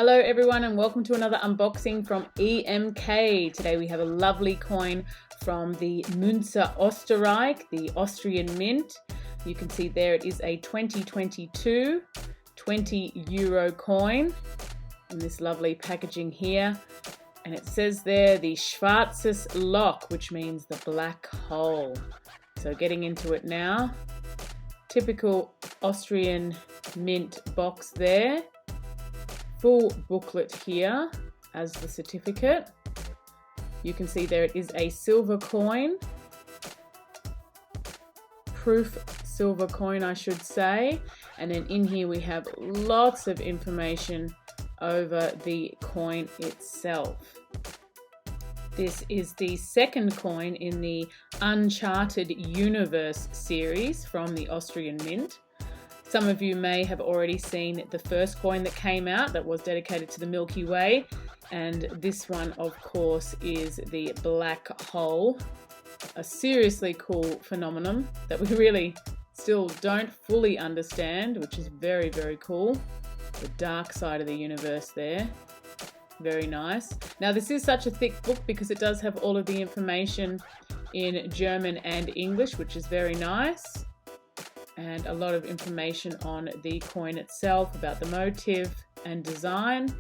Hello everyone and welcome to another unboxing from EMK. Today we have a lovely coin from the Münze Österreich, the Austrian Mint. You can see there it is a 2022 €20 coin in this lovely packaging here. And it says there the Schwarzes Loch, which means the black hole. So getting into it now. Typical Austrian Mint box there. Full booklet here as the certificate. You can see there it is a silver coin. Proof silver coin, I should say. And then in here we have lots of information over the coin itself. This is the second coin in the Uncharted Universe series from the Austrian Mint. Some of you may have already seen the first coin that came out that was dedicated to the Milky Way, and this one of course is the black hole, a seriously cool phenomenon that we really still don't fully understand, which is very, very cool. The dark side of the universe there. Very nice. Now this is such a thick book because it does have all of the information in German and English, which is very nice. And a lot of information on the coin itself, about the motif and design.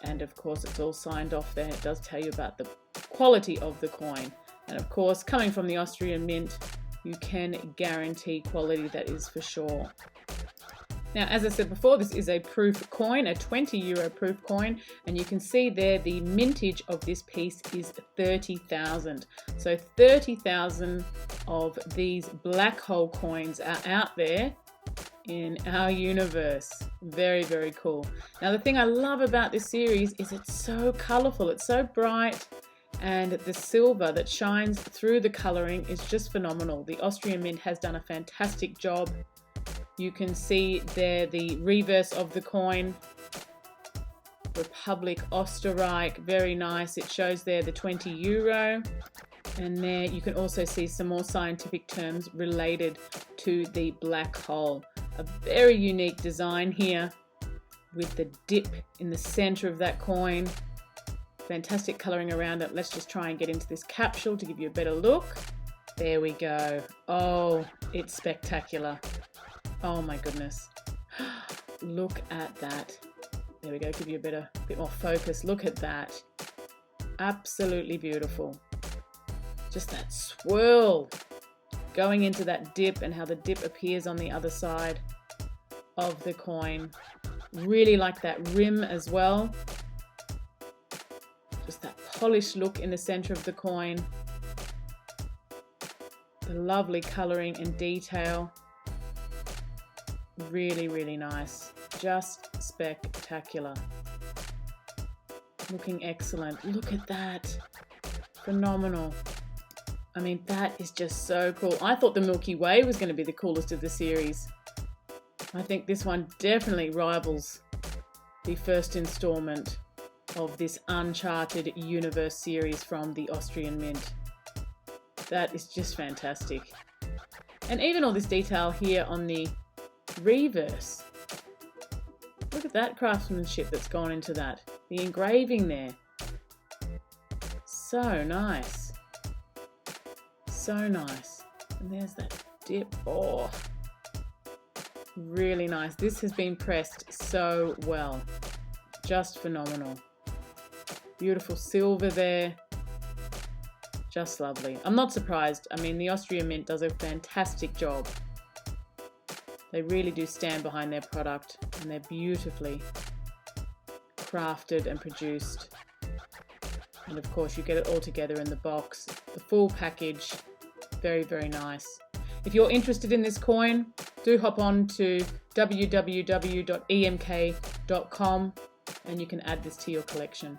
And of course it's all signed off there. It does tell you about the quality of the coin. And of course, coming from the Austrian Mint, you can guarantee quality, that is for sure. Now, as I said before, this is a proof coin, a €20 proof coin, and you can see there the mintage of this piece is 30,000. So 30,000 of these black hole coins are out there in our universe. Very, very cool. Now, the thing I love about this series is it's so colorful, it's so bright, and the silver that shines through the coloring is just phenomenal. The Austrian Mint has done a fantastic job. You can see there the reverse of the coin, Republic Österreich, very nice. It shows there the €20, and there you can also see some more scientific terms related to the black hole. A very unique design here with the dip in the center of that coin. Fantastic coloring around it. Let's just try and get into this capsule to give you a better look. There we go. Oh, it's spectacular. Oh my goodness. Look at that. There we go, give you a bit more focus. Look at that. Absolutely beautiful. Just that swirl going into that dip and how the dip appears on the other side of the coin. Really like that rim as well. Just that polished look in the center of the coin. The lovely coloring and detail. Really, really nice. Just spectacular. Looking excellent. Look at that. Phenomenal. I mean, that is just so cool. I thought the Milky Way was going to be the coolest of the series. I think this one definitely rivals the first installment of this Uncharted Universe series from the Austrian Mint. That is just fantastic. And even all this detail here on the reverse. Look at that craftsmanship that's gone into that. The engraving there. So nice. So nice. And there's that dip. Oh, really nice. This has been pressed so well. Just phenomenal. Beautiful silver there. Just lovely. I'm not surprised. I mean, the Austrian Mint does a fantastic job. They really do stand behind their product, and they're beautifully crafted and produced. And of course you get it all together in the box. The full package, very, very nice. If you're interested in this coin, do hop on to www.emk.com and you can add this to your collection.